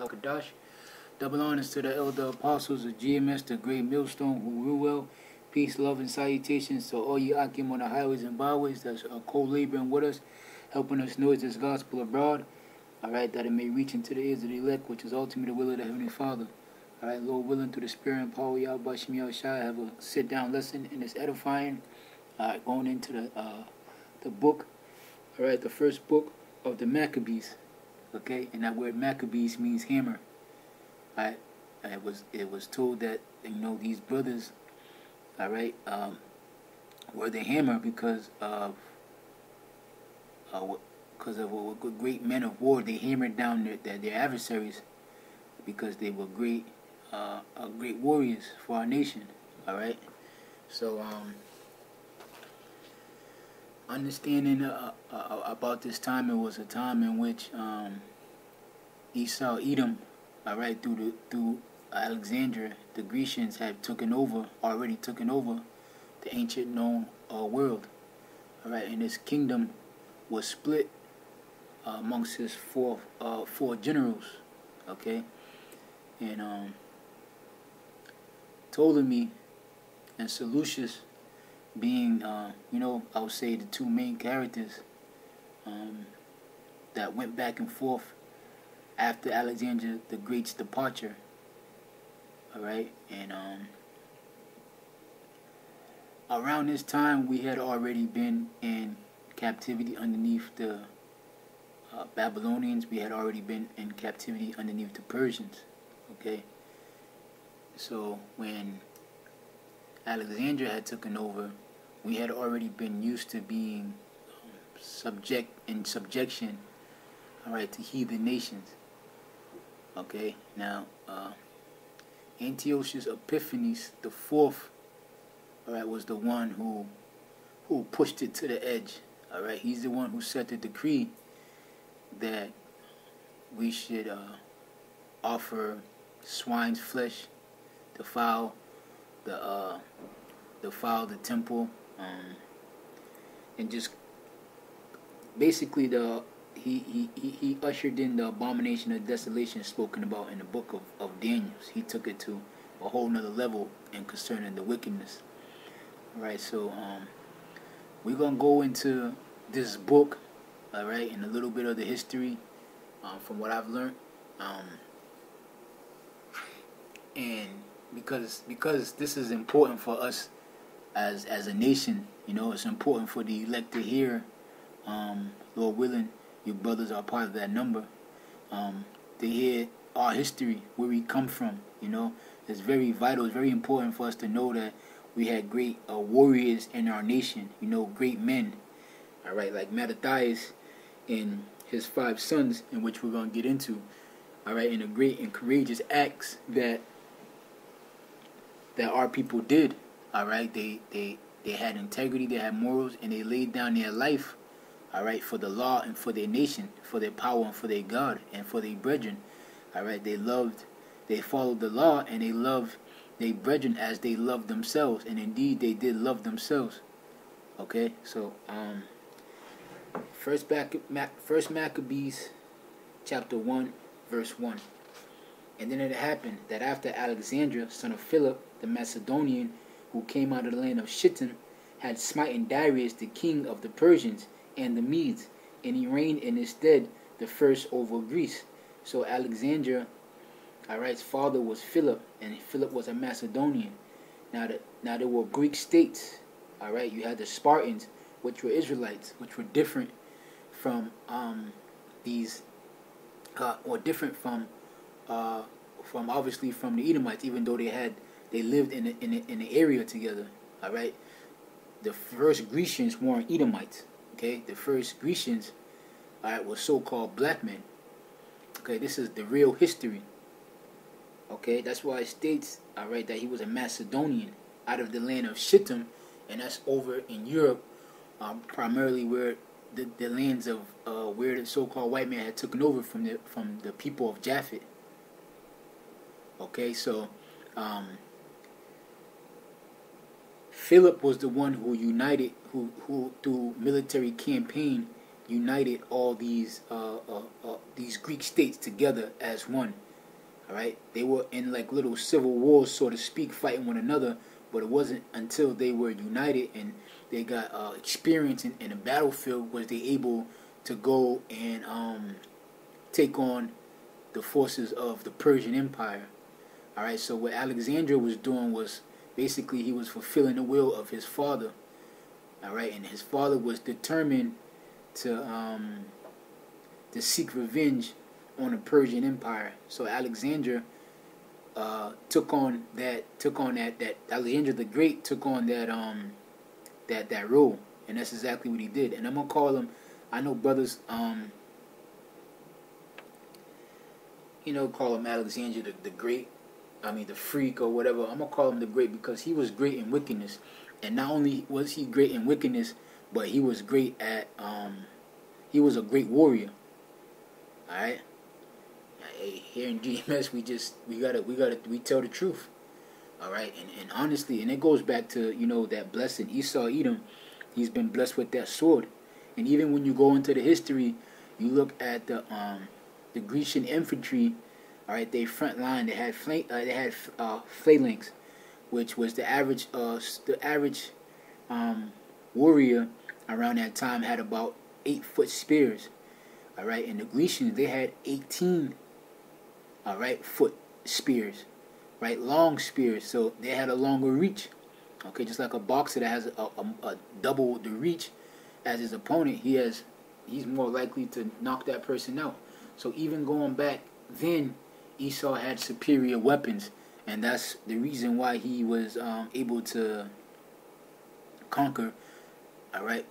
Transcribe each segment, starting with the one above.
Kadash. Double honors to the elder apostles of GMS, the great millstone who rule well. Peace, love, and salutations to all you Akim on the highways and byways that's co-laboring with us, helping us noise this gospel abroad. Alright, that it may reach into the ears of the elect, which is ultimately the will of the Heavenly Father. Alright, Lord willing, through the Spirit and power, Yahweh Shemi Shai, have a sit-down lesson in this edifying. Alright, going into the book. Alright, the first book of the Maccabees. Okay, and that word Maccabees means hammer. Alright, it was told that, these brothers, alright, were the hammer because of great men of war. They hammered down their adversaries because they were great warriors for our nation. Alright, so understanding about this time, it was a time in which Esau, Edom, alright, through Alexandria, the Grecians had already taken over the ancient known world. Alright, and his kingdom was split amongst his four generals. Okay, and Ptolemy and Seleucus being I would say the two main characters that went back and forth after Alexander the Great's departure. Alright, and around this time we had already been in captivity underneath the Babylonians. We had already been in captivity underneath the Persians. Okay, so when Alexandria had taken over, we had already been used to being subjection, alright, to heathen nations. Okay, now Antiochus Epiphanes the fourth, alright, was the one who pushed it to the edge. Alright, he's the one who set the decree that we should offer swine's flesh, defile the temple, and just basically he ushered in the abomination of desolation spoken about in the book of Daniel. He took it to a whole nother level in concerning the wickedness. Alright, so we're gonna go into this book, alright, and a little bit of the history from what I've learned, and because this is important for us as a nation. It's important for the elect to hear. Lord willing, your brothers are part of that number. To hear our history, where we come from. It's very vital. It's very important for us to know that we had great warriors in our nation. Great men. All right, like Mattathias and his 5 sons, in which we're going to get into. All right, and the great and courageous acts that our people did. All right, they had integrity, they had morals, and they laid down their life. All right, for the law and for their nation, for their power and for their God and for their brethren. All right, they followed the law, and they loved their brethren as they loved themselves, and indeed they did love themselves. Okay, so First Maccabees, chapter 1, verse 1. And then it happened that after Alexander, son of Philip, the Macedonian, who came out of the land of Shittim, had smitten Darius, the king of the Persians and the Medes, and he reigned in his stead the first over Greece. So Alexander, alright's father was Philip, and Philip was a Macedonian. Now there were Greek states. Alright, you had the Spartans, which were Israelites, which were different from obviously from the Edomites, even though they lived in the area together. Alright, the first Grecians weren't Edomites. Okay, the first Grecians, alright, were so-called black men. Okay, this is the real history. Okay, that's why it states, alright, that he was a Macedonian out of the land of Shittim, and that's over in Europe, primarily where the lands of where the so-called white man had taken over from the people of Japhet. Okay, so Philip was the one who united, who through military campaign united all these Greek states together as one. All right, they were in like little civil wars, so to speak, fighting one another. But it wasn't until they were united and they got experience in the battlefield was they able to go and take on the forces of the Persian Empire. All right, so what Alexander was doing was basically he was fulfilling the will of his father. All right, and his father was determined to seek revenge on the Persian Empire. So Alexander took on that Alexander the Great took on that role, and that's exactly what he did. And I'm gonna call him. I know brothers call him Alexander the Great. I mean the freak or whatever. I'm gonna call him the Great because he was great in wickedness, and not only was he great in wickedness, but he was great at he was a great warrior. All right. Hey, here in GMS, we tell the truth. All right, and honestly, and it goes back to that blessing Esau Edom. He's been blessed with that sword, and even when you go into the history, you look at the Grecian infantry. All right, they front line. They had phalanx, which was the average warrior around that time had about 8-foot spears. All right, and the Grecians they had 18. All right, foot spears, right, long spears. So they had a longer reach. Okay, just like a boxer that has a double the reach as his opponent, he's more likely to knock that person out. So even going back then, Esau had superior weapons, and that's the reason why he was able to conquer, all right,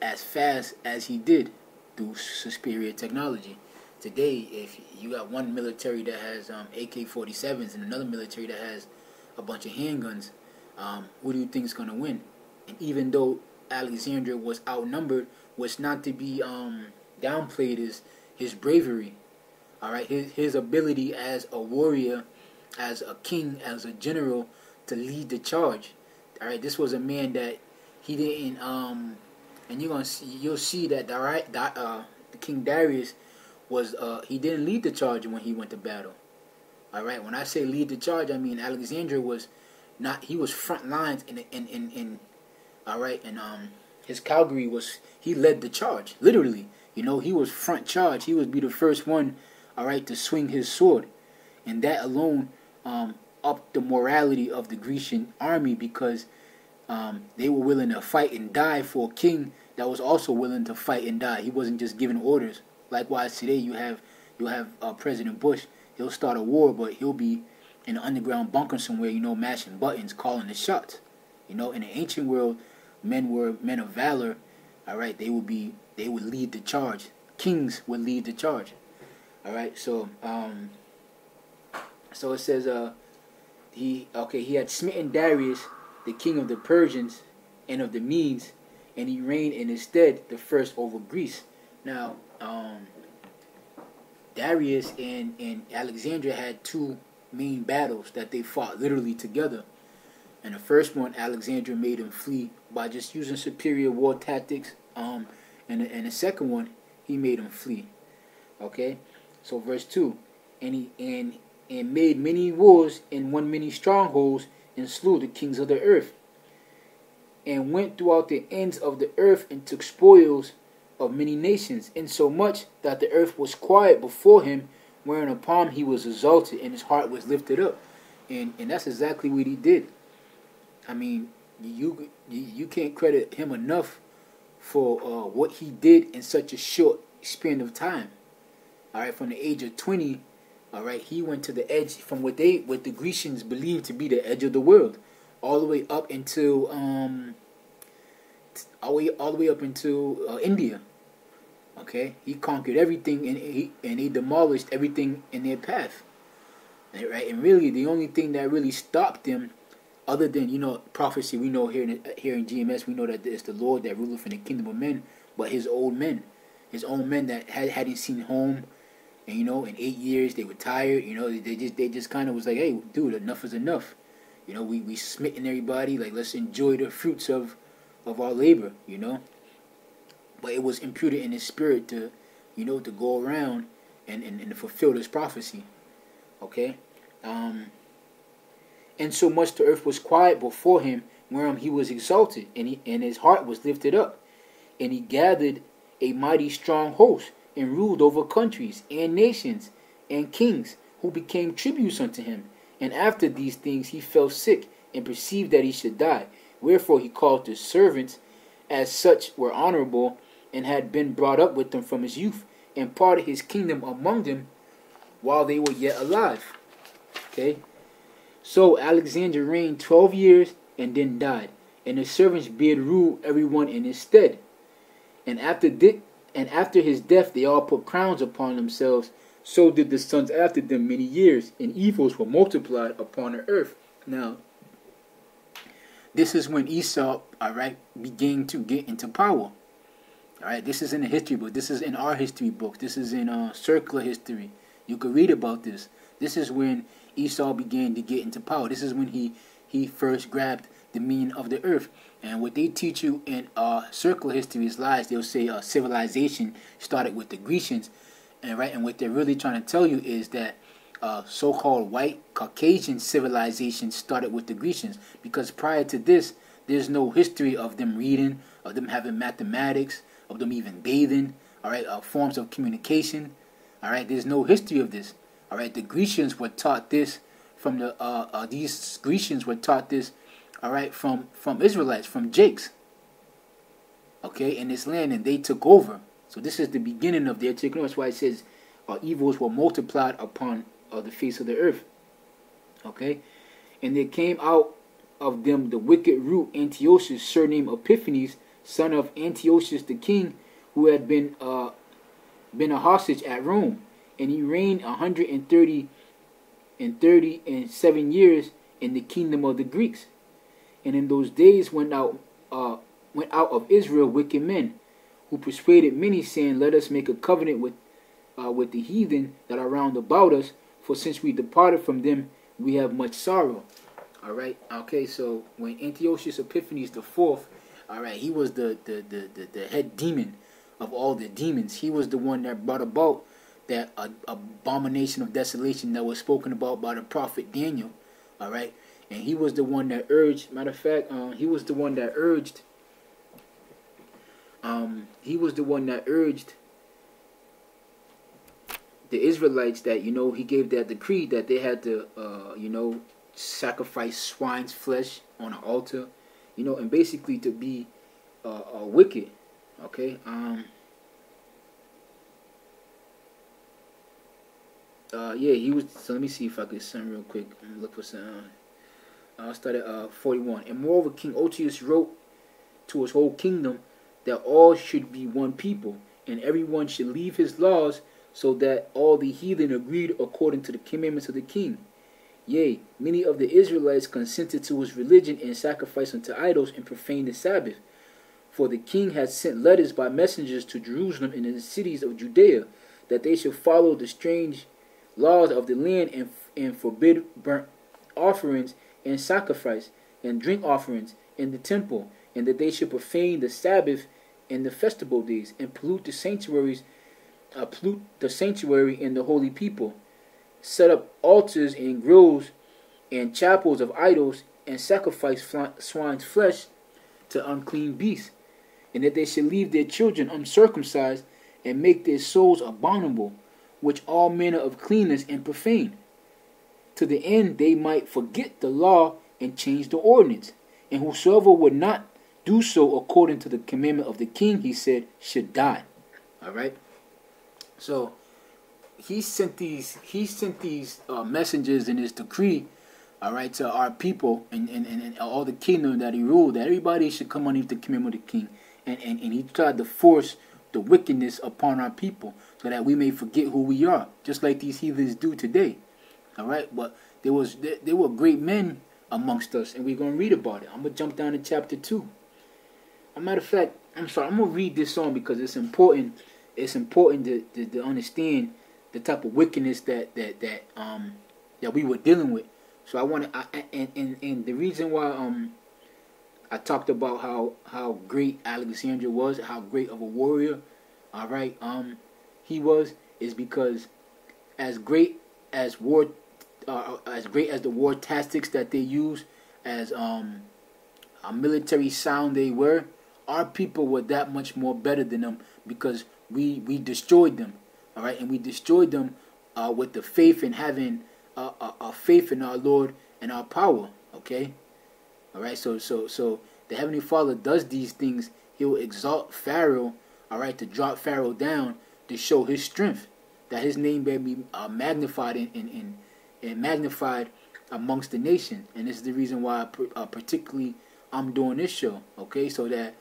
as fast as he did through superior technology. Today, if you got one military that has AK-47s and another military that has a bunch of handguns, who do you think is going to win? And even though Alexander was outnumbered, what's not to be downplayed is his bravery. All right, his ability as a warrior, as a king, as a general to lead the charge. All right, this was a man that he didn't. And you'll see that the King Darius was he didn't lead the charge when he went to battle. All right, when I say lead the charge, I mean Alexander was not. He was front lines in all right, and his cavalry he led the charge literally. He was front charge. He would be the first one, all right, to swing his sword, and that alone upped the morality of the Grecian army because they were willing to fight and die for a king that was also willing to fight and die. He wasn't just giving orders. Likewise, today you'll have President Bush. He'll start a war, but he'll be in an underground bunker somewhere, mashing buttons, calling the shots. In the ancient world, men were men of valor. All right, they would lead the charge. Kings would lead the charge. All right, so it says he had smitten Darius, the king of the Persians and of the Medes, and he reigned in his stead the first over Greece. Now, Darius and Alexandria had two main battles that they fought literally together. And the first one, Alexandria made him flee by just using superior war tactics. And the second one, he made him flee. Okay, so verse 2, and made many wars and won many strongholds and slew the kings of the earth, and went throughout the ends of the earth and took spoils of many nations, insomuch that the earth was quiet before him, wherein upon he was exalted and his heart was lifted up. And that's exactly what he did. I mean, you can't credit him enough for what he did in such a short span of time. All right, from the age of 20, all right, he went to the edge from what the Grecians believed to be the edge of the world, all the way up into India. Okay, he conquered everything, and he demolished everything in their path. Right, and really the only thing that really stopped them, other than prophecy, we know here in GMS, we know that it's the Lord that ruleth in the kingdom of men, but his own men that hadn't seen home, and in 8 years they were tired. They just kind of was like, hey, dude, enough is enough. We smitten everybody. Like, let's enjoy the fruits of our labor. But it was imputed in his spirit to go around and fulfill this prophecy. Okay, and so much the earth was quiet before him, wherein he was exalted, and his heart was lifted up, and he gathered a mighty strong host, and ruled over countries and nations and kings, who became tributes unto him. And after these things he fell sick, and perceived that he should die. Wherefore he called his servants, as such were honorable, and had been brought up with them from his youth, and parted his kingdom among them while they were yet alive. Okay, so Alexander reigned 12 years and then died, and his servants did rule everyone in his stead. And after his death they all put crowns upon themselves. So did the sons after them many years, and evils were multiplied upon the earth. Now, this is when Esau, began to get into power. This is in the history book. This is in our history books. This is in circular history. You could read about this. This is when Esau began to get into power. This is when he first grabbed the meaning of the earth. And what they teach you in circular history is lies. They'll say civilization started with the Grecians, and what they're really trying to tell you is that so-called white Caucasian civilization started with the Grecians, because prior to this, there's no history of them reading, of them having mathematics, of them even bathing. Forms of communication. There's no history of this. The Grecians were taught this from these Grecians were taught this. From Israelites, from Jakes. In this land, and they took over. So this is the beginning of their taking over. That's why it says evils were multiplied upon the face of the earth. And there came out of them the wicked root Antiochus, surnamed Epiphanes, son of Antiochus the king, who had been a hostage at Rome, and he reigned 137 years in the kingdom of the Greeks. And in those days went out of Israel wicked men, who persuaded many, saying, Let us make a covenant with the heathen that are round about us, for since we departed from them, we have much sorrow. So when Antiochus Epiphanes the fourth, he was the head demon of all the demons. He was the one that brought about that abomination of desolation that was spoken about by the prophet Daniel. And he was the one that urged, he was the one that urged the Israelites that, he gave that decree that they had to, sacrifice swine's flesh on an altar, and basically to be wicked. He was, so let me see if I could send real quick. Look for some. I'll start at 41. And moreover, King Otius wrote to his whole kingdom that all should be one people, and everyone should leave his laws, so that all the heathen agreed according to the commandments of the king. Yea, many of the Israelites consented to his religion, and sacrificed unto idols, and profaned the Sabbath. For the king had sent letters by messengers to Jerusalem and in the cities of Judea, that they should follow the strange laws of the land, and forbid burnt offerings and sacrifice and drink offerings in the temple, and that they should profane the Sabbath and the festival days, and pollute the sanctuary and the holy people, set up altars and groves and chapels of idols, and sacrifice swine's flesh to unclean beasts, and that they should leave their children uncircumcised, and make their souls abominable, which all manner of cleanness and profane, to the end they might forget the law and change the ordinance. And whosoever would not do so according to the commandment of the king, he said, should die. So he sent these messengers in his decree, to our people and all the kingdom that he ruled, that everybody should come underneath the commandment of the king. And he tried to force the wickedness upon our people, so that we may forget who we are, just like these heathens do today. But there were great men amongst us, and we're going to read about it. I'm going to jump down to chapter 2. As a matter of fact, I'm going to read this on because it's important. It's important to understand the type of wickedness that we were dealing with. So I want to, and the reason why I talked about how great Alexander was, how great of a warrior, he was, is because as great as war as great as the war tactics that they use, as how military sound they were, our people were that much more better than them because we destroyed them, all right, and we destroyed them with the faith and having a faith in our Lord and our power, okay, all right. So the Heavenly Father does these things. He will exalt Pharaoh, all right, to drop Pharaoh down to show His strength, that His name may be magnified and magnified amongst the nation. And this is the reason why particularly I'm doing this show, okay, so that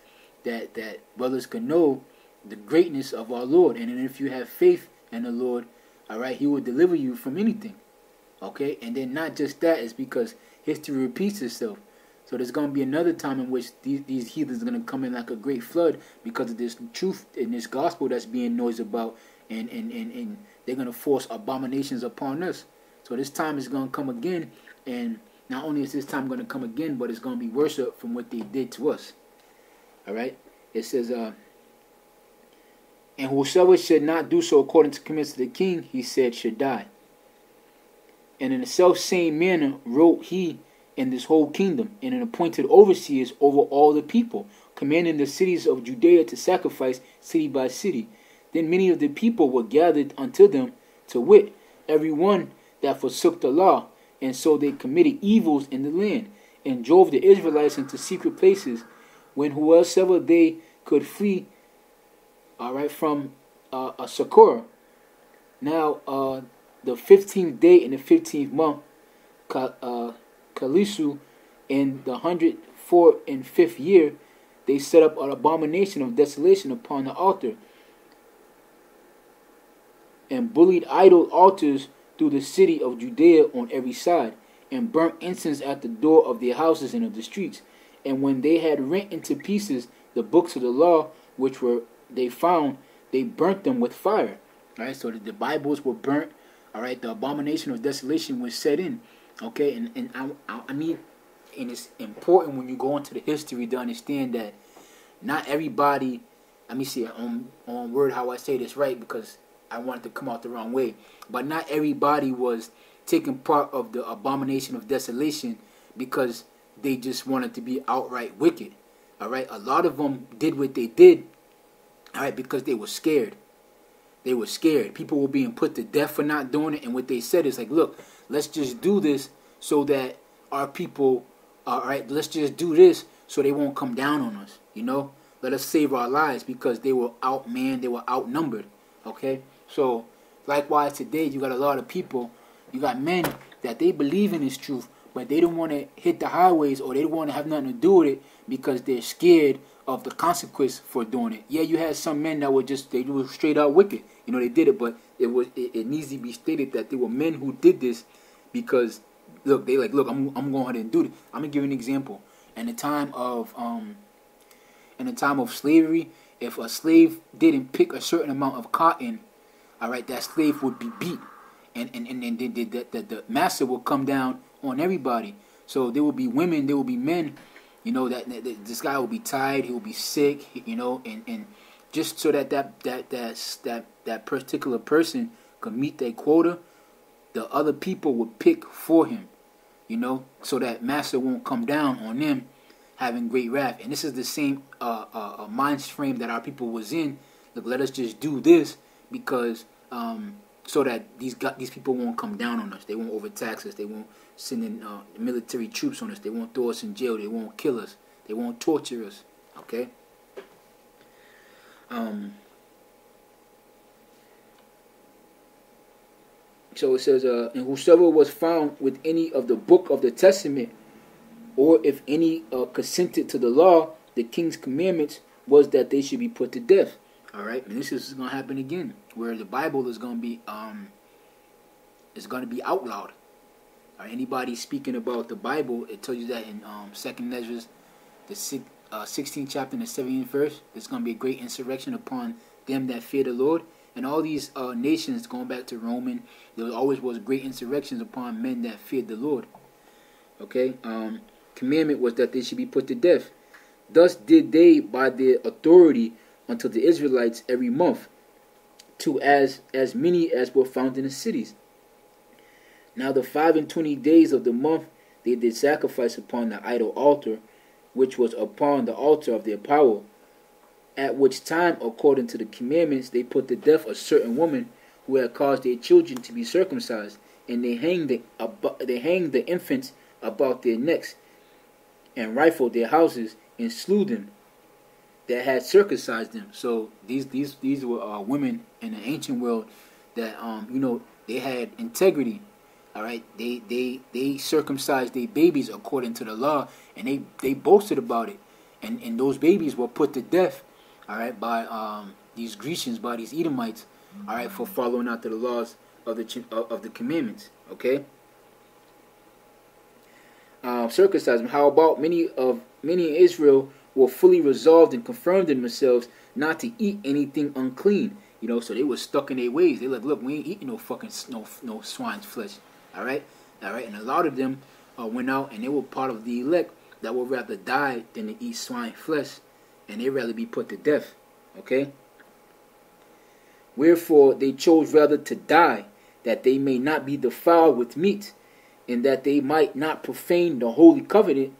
brothers can know the greatness of our Lord. And then if you have faith in the Lord, all right, He will deliver you from anything, okay. And then not just that, it's because history repeats itself. So there's going to be another time in which these heathens are going to come in like a great flood because of this truth and this gospel that's being noised about, and they're going to force abominations upon us. So this time is going to come again, and not only is this time going to come again, but it's going to be worse from what they did to us. All right? It says, and whosoever should not do so according to the commandments of the king, he said, should die. And in the self-same manner wrote he in this whole kingdom, and an appointed overseers over all the people, commanding the cities of Judea to sacrifice city by city. Then many of the people were gathered unto them, to wit, every one that forsook the law, and so they committed evils in the land, and drove the Israelites into secret places, when whosoever they could flee, all right, from a succor. Now, the 15th day in the 15th month, Kalisu, in the 104th year, they set up an abomination of desolation upon the altar, and bullied idol altars through the city of Judea on every side, and burnt incense at the door of their houses and of the streets. And when they had rent into pieces the books of the law which were they found, they burnt them with fire. All right, so the Bibles were burnt. All right, the abomination of desolation was set in. Okay, and I mean, and it's important when you go into the history to understand that not everybody, let me see on word how I say this right, because I want it to come out the wrong way, but not everybody was taking part of the abomination of desolation because they just wanted to be outright wicked. All right, a lot of them did what they did, all right, because they were scared. They were scared. People were being put to death for not doing it, and what they said is like, look, let's just do this so that our people, all right, let's just do this so they won't come down on us, you know? Let us save our lives, because they were outmanned, they were outnumbered, okay? So, likewise today, you got a lot of people, you got men that they believe in this truth, but they don't want to hit the highways, or they don't want to have nothing to do with it because they're scared of the consequence for doing it. Yeah, you had some men that were just, they were straight out wicked. You know, they did it, but it needs to be stated that there were men who did this because, look, they like, look, I'm going ahead and do it. I'm going to give you an example. In the time of slavery, if a slave didn't pick a certain amount of cotton, all right, that slave would be beat, and the master will come down on everybody. So there will be women, there will be men, you know, that this guy will be tired, he will be sick, you know, and just so that particular person could meet their quota, the other people would pick for him, you know, so that master won't come down on them having great wrath. And this is the same mind frame that our people was in. Look, let us just do this because so that these people won't come down on us. They won't overtax us. They won't send in military troops on us. They won't throw us in jail. They won't kill us. They won't torture us. Okay. So it says, and whosoever was found with any of the book of the testament, or if any consented to the law, the king's commandments was that they should be put to death. All right, and this is going to happen again, where the Bible is going to be outlawed. All right, anybody speaking about the Bible, it tells you that in 2nd Ezra, the 16th chapter and the 17th verse, there's going to be a great insurrection upon them that fear the Lord. And all these nations, going back to Roman, there always was great insurrections upon men that feared the Lord. Okay, commandment was that they should be put to death. Thus did they by their authority unto the Israelites every month, to as many as were found in the cities. Now the 25 days of the month they did sacrifice upon the idol altar, which was upon the altar of their power, at which time, according to the commandments, they put to death a certain woman who had caused their children to be circumcised, and they hanged the infants about their necks, and rifled their houses, and slew them that had circumcised them. So these were women in the ancient world that they had integrity. All right, they circumcised their babies according to the law, and they boasted about it, and those babies were put to death. All right, by these Grecians, by these Edomites. All right, for following out the laws of the commandments. Okay. Circumcised them. How about many in Israel were fully resolved and confirmed in themselves not to eat anything unclean. So they were stuck in their ways. They like, look, we ain't eating no fucking no swine's flesh. All right, and a lot of them went out and they were part of the elect that would rather die than to eat swine flesh, and they'd rather be put to death. Okay. Wherefore they chose rather to die, that they may not be defiled with meat, and that they might not profane the holy covenant.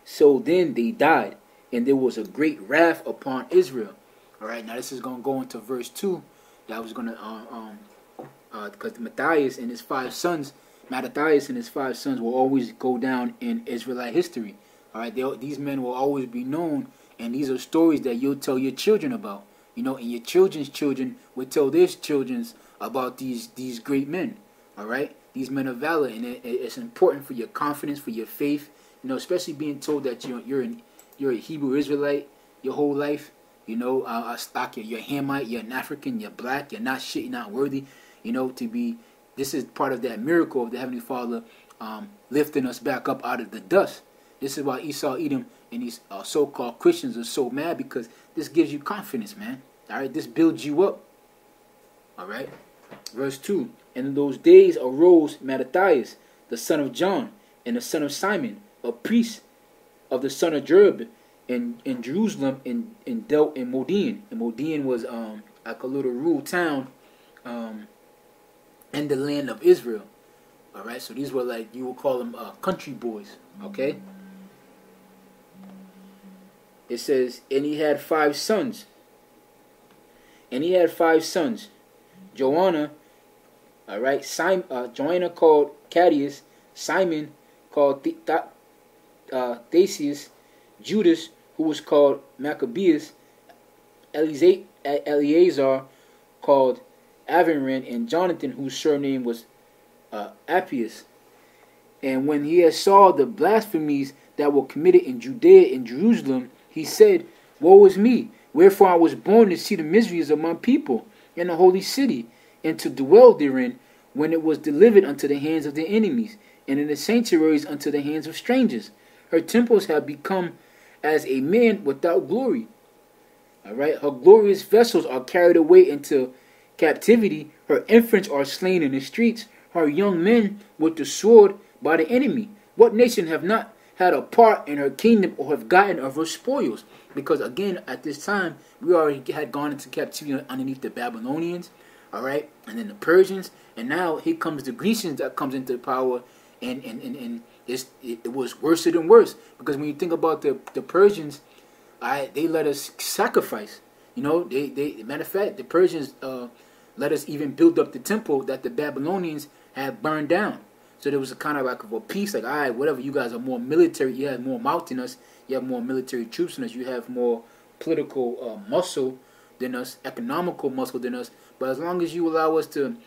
So then they died, and there was a great wrath upon Israel. All right, now this is going to go into verse 2. That was going to, because Mattathias and his five sons will always go down in Israelite history. All right, these men will always be known, and these are stories that you'll tell your children about. And your children's children will tell their children's about these great men. All right, these men of valor, and it's important for your confidence, for your faith. Especially being told that you're a Hebrew Israelite your whole life. A stock, you're a Hamite, you're an African, you're black, you're not shit, you're not worthy. This is part of that miracle of the Heavenly Father lifting us back up out of the dust. This is why Esau, Edom, and these so-called Christians are so mad, because this gives you confidence, man. All right, this builds you up. All right, verse 2. And in those days arose Mattathias, the son of John, and the son of Simon, a priest of the son of Jerub, in Jerusalem, and dealt in Modin. And Modin was like a little rural town in the land of Israel. All right, so these were like, you would call them country boys. Okay. It says, and he had 5 sons. Joanna, all right, Joanna called Cadius, Simon called Theseus, Judas, who was called Maccabees, Eleazar called Avinrin, and Jonathan, whose surname was Appius. And when he had saw the blasphemies that were committed in Judea and Jerusalem, he said, Woe is me, wherefore I was born to see the miseries of my people in the holy city, and to dwell therein, when it was delivered unto the hands of the enemies, and in the sanctuaries unto the hands of strangers. Her temples have become as a man without glory. All right, her glorious vessels are carried away into captivity. Her infants are slain in the streets. Her young men with the sword by the enemy. What nation have not had a part in her kingdom, or have gotten of her spoils? Because again, at this time, we already had gone into captivity underneath the Babylonians, all right, and then the Persians, and now here comes the Grecians that comes into power, and it was worse and worse. Because when you think about the Persians, they let us sacrifice. They matter of fact, the Persians let us even build up the temple that the Babylonians had burned down. So there was a kind of like a peace, like, all right, whatever, you guys are more military, you have more mouth than us, you have more military troops than us, you have more political muscle than us, economical muscle than us, but as long as you allow us to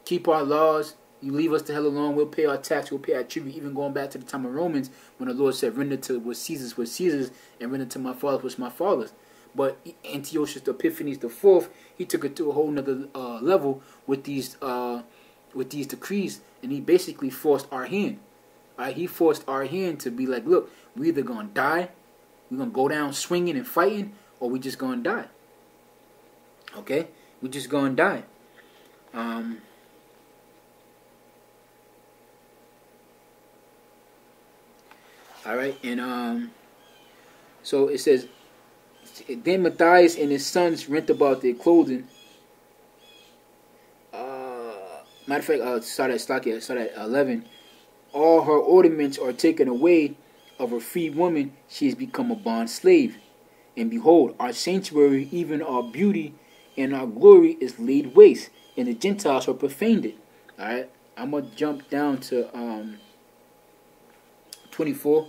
keep our laws, you leave us the hell alone, we'll pay our tax, we'll pay our tribute, even going back to the time of Romans, when the Lord said, render to what Caesar's, and render to my fathers what's my father's. But Antiochus Epiphanes IV, he took it to a whole nother level with these decrees, and he basically forced our hand. Right? He forced our hand to be like, look, we either gonna die, we're gonna go down swinging and fighting, or we just gonna die. Okay, we just gonna die. All right, and so it says, then Matthias and his sons rent about their clothing. matter of fact, start at 11. All her ornaments are taken away. Of a free woman, she has become a bond slave. And behold, our sanctuary, even our beauty and our glory, is laid waste, and the Gentiles have profaned it. All right, I'm gonna jump down to 24.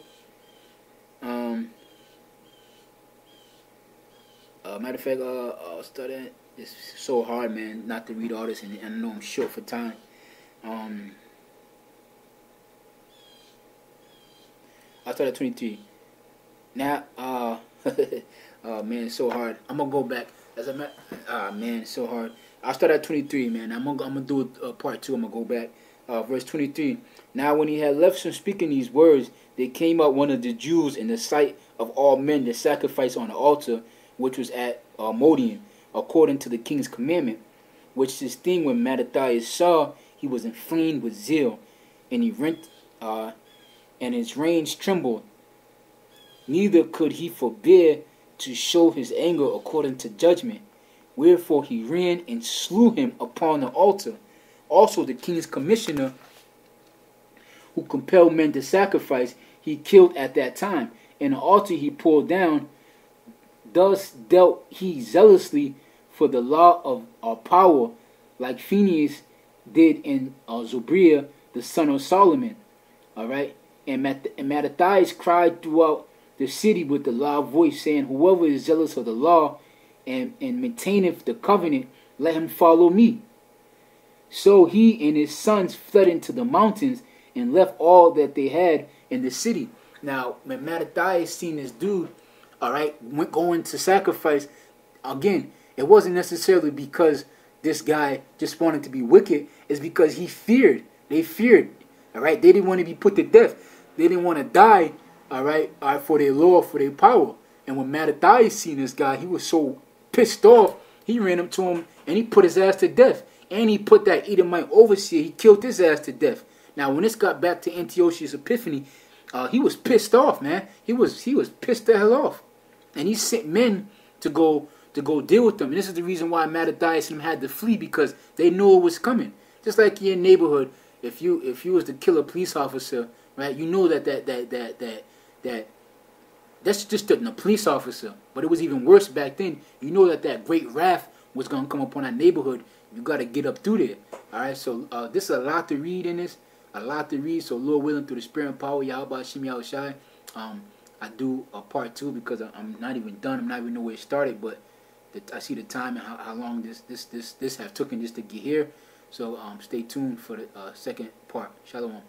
Matter of fact, I'll start at. It's so hard, man, not to read all this, and I know I'm short for time. I started at 23. Now, oh man, it's so hard. I'm gonna go back. Man, it's so hard. I started at 23, man. I'm gonna do part 2. I'm gonna go back. Verse 23. Now, when he had left from speaking these words, there came up one of the Jews in the sight of all men to sacrifice on the altar, which was at Modian, according to the king's commandment. Which this thing, when Mattathias saw, he was inflamed with zeal, and he rent. And his reins trembled. Neither could he forbear to show his anger according to judgment. Wherefore he ran and slew him upon the altar. Also the king's commissioner, who compelled men to sacrifice, he killed at that time. And the altar he pulled down. Thus dealt he zealously for the law of our power, like Phinehas did in Zobriah, the son of Solomon. All right. And Mattathias cried throughout the city with a loud voice, saying, whoever is zealous of the law and maintaineth the covenant, let him follow me. So he and his sons fled into the mountains and left all that they had in the city. Now, when Mattathias seen this dude, all right, went going to sacrifice, again, it wasn't necessarily because this guy just wanted to be wicked. It's because he feared. They feared. All right, they didn't want to be put to death. They didn't want to die, all right, for their law, for their power. And when Mattathias seen this guy, he was so pissed off, he ran up to him and he put his ass to death. And he put that Edomite overseer, he killed his ass to death. Now, when this got back to Antiochus Epiphanes, he was pissed off, man. He was pissed the hell off. And he sent men to go deal with them. And this is the reason why Mattathias and him had to flee, because they knew it was coming. Just like in your neighborhood, if you was to kill a police officer, right? You know that's just the police officer. But it was even worse back then. You know that great wrath was going to come upon that neighborhood. You got to get up through there. All right, so this is a lot to read in this. A lot to read. So Lord willing, through the spirit and power, Yahweh Shem Yahweh Shai, I do a part 2 because I'm not even done. I'm not even know where it started. But I see the time and how long this have taken just to get here. So stay tuned for the second part. Shalom.